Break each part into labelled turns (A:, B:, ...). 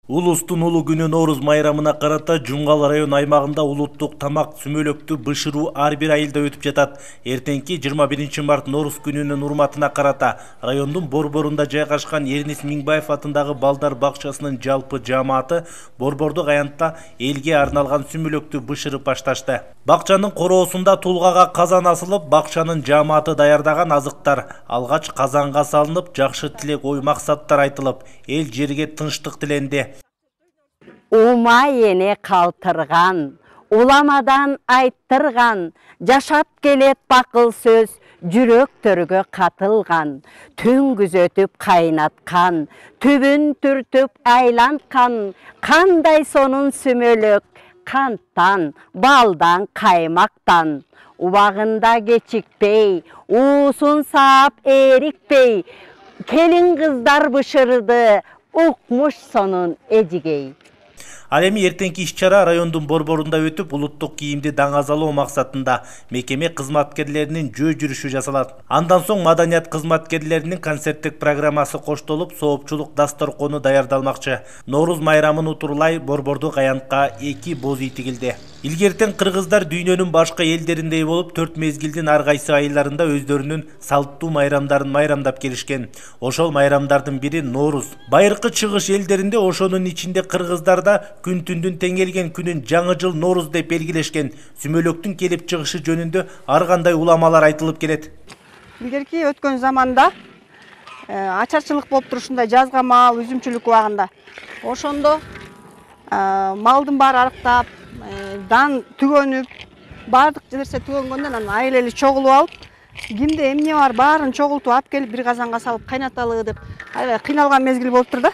A: Улустун улуу күнү Нооруз майрамына карата Жумгал район аймагында улуттук тамак сүмөлөктү бышыруу ар бир айылда өтүп жатат. Эртеңки 21 март Нооруз күнүнүн урматына карата райондун борборунда жайгашкан Эрнис Миңбаев атындагы балдар бакчасынын жалпы жааматы борбордук аянтта элге арналган сүмөлөктү бышырып башташты. Бакчанын короосунда тулгага казан асылып, бакчанын жааматы даярдаган азыктар алгач казанга салынып, жакшы тилек ой максаттар айтылып, эл жерге тынчтык тиленди.
B: Ума ене калтырган, уламадан айттырган, жашап келет бакыл сөз, жүрөктөргө катылган, түн күзөтүп кайнаткан, түбүн түртүп айланткан, кандай сонун сүмөлөк, канттан, балдан, каймактан, убагында кечикпей, уусун саап эрикпей, келин кыздар бышырды, укмуш сонун эжигей.
A: Ал эми эртеңки иш-чара райондун борборунда өтүп, улуттук кийимди даңазалоо максатында мекеме кызматкерлеринин жөө жүрүшү жасалат. Андан соң маданият кызматкерлеринин концерттик программасы коштолуп, соопчулук дасторкону даярдалмакчы. Нооруз майрамын утурлай борбордук аянтка 2 боз үй тигилди. Илгертен кыргыздар дүйнөнүн башка элдериндей болуп, 4 мезгилдин ар кайсы айылдарында өздөрүнүн салттуу майрамдарын майрамдап келишкен. Ошол майрамдардын бири Нооруз. Байыркы чыгыш элдеринде, ошонун ичинде кыргыздарда күн түндүн теңелген күнүн жаңы жыл Нооруз деп белгилешкен. Сүмөлөктүн келип чыгышы жөнүндө ар кандай уламалар айтылып келет.
C: Илгерки өткөн заманда ачарчылык болуп турушундай, жазга мал, үзүмчүлүк убагында. Ошондо малдын баары арыктап, дан түгөнүп, баардык нерсе түгөнгөндөн анан айыл эли чогулуп алып, кимде эмне бар баарын чогултуп алып келип бир казанга салып кайнаталы деп аябай кыйналган мезгил болуптур да.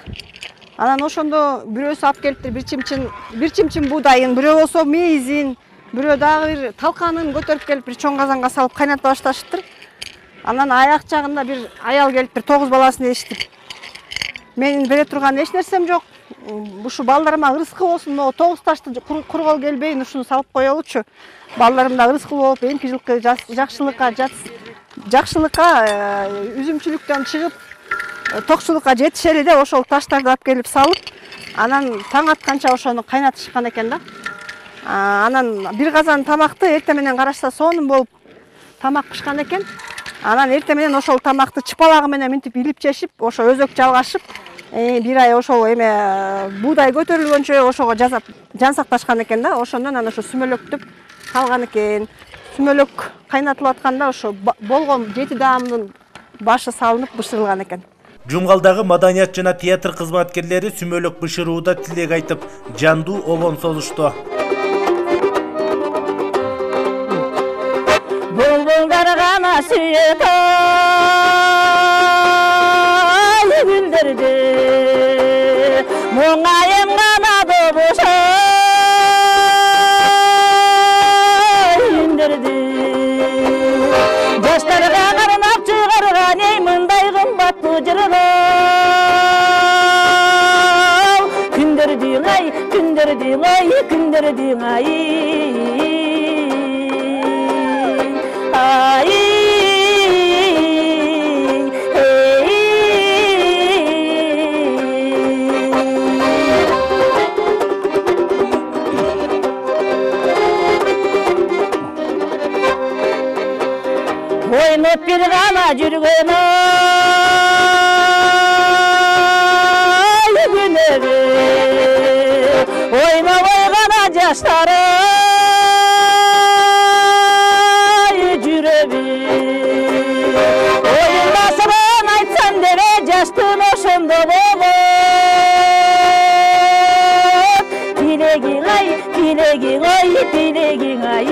C: Анан ошондо бирөөсү алып келиптир бир чимчин буудайын, бирөө болсо мейизин, бирөө дагы бир талканын көтөрүп келип бир чоң казанга салып кайната башташыптыр. Анан аяк жагында бир аял келип бир 9 баласын эшитип, менин бере турган эч нерсем жок. Ушу балдарыма ырыскы болсун, 9 ташты кургол келбейин, ушуну салып коелучу. Балдарым да ырыскы болуп, эмки жылкы жакшылыкка үзүмчүлүктөн чыгып, токчулукка жетишели де ошол таштарды алып келип салып, анан таң атканча ошону кайнатышкан экен да. Анан бир казан тамакты эрте менен карашса сонун болуп тамак пышкан экен. Анан эрте менен ошол тамакты чыпалагы менен минтип илип жешип, ошо өзөк жалгашып, бир ай ошол эме буудай көтөрүлгөнчө ошого жасап жан сакташкан экен да. Ошондон анан ошо сүмөлөктүп калган экен. Сүмөлөк кайнатылып атканда ошо болгон 7 даамдын башы салынып бышырылган экен.
A: Жумгалдагы маданият жана театр кызматкерлери сүмөлөк бышырууда тилек айтып, жандуу обон созушту.
B: Булбулдар гана сүйөт гүлдөрдү, моңайым гана добуш үндөрдү. Жаштарга кармап чыгарган эй мындай кымбаттуу жырга, күндөрдүң ай, күндөрдүң ай, күндөрдүң ай. Ойноп бир гана жүргөн ай күнөбү, ойнобой гана жаштар жүрөбү. Оюндасыбын айтсам деле жаштын ошондо болот. Тилегиң ай, тилегиң ай, тилегиң ай.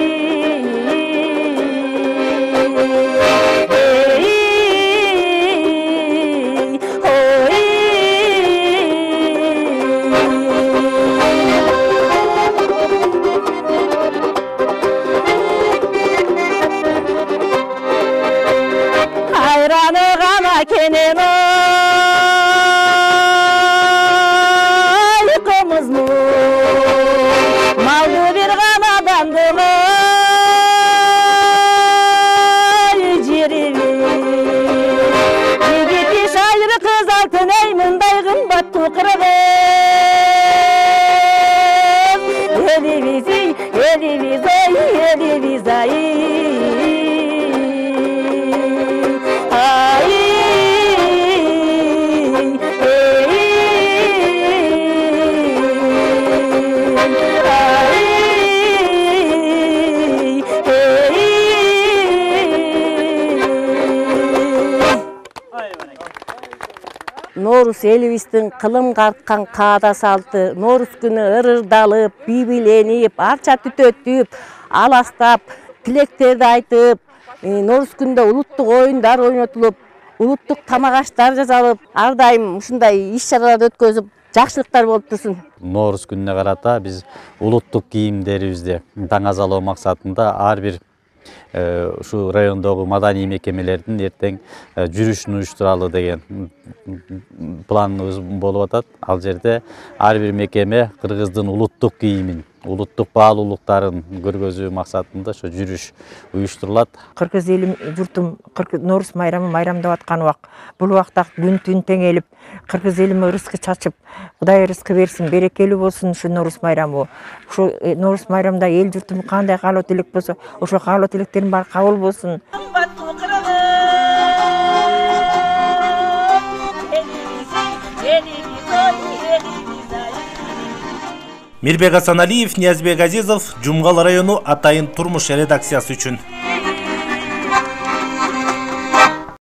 B: Nooruz elibиздин кылым карткан каада салты, Nooruz күнү ырырдалып, бийбиленип, арча түтөтүп, аластап, тилектерди айтып, Nooruz күндө улуттук оюндар ойнотулуп, улуттук тамак аштар жасалып, ар дайым ушундай иш-чараларды өткөзүп, жакшылыктар болуп турсун.
D: Nooruz күнүнө карата биз улуттук кийимдерибизди даңазалоо максатында ар бир ушу райондогу маданий мекемелердин эртең жүрүшүн уюштуралы деген планыбыз болуп атат. Ал жерде ар бир мекеме кыргыздын улуттук кийимин, улуттук баалуулуктарын көргөзүү максатында ошо жүрүш уюштурулат.
E: Кыргыз элим журтум Nooruz майрамы майрамдап аткан убак. Бул убакта күн түн теңелип, кыргыз элиме ырыскы чачып, Кудай ырыскы берсин, берекелүү болсун ушу Nooruz майрамы. Ушу Nooruz майрамда эл журтум кандай каалоо тилек болсо, ошо каалоо тилектердин баары кабыл болсун.
A: Мирбек Асаналиев, Ниязбек Азизов, Жумгал району Атайын турмуш редакциясы үчүн.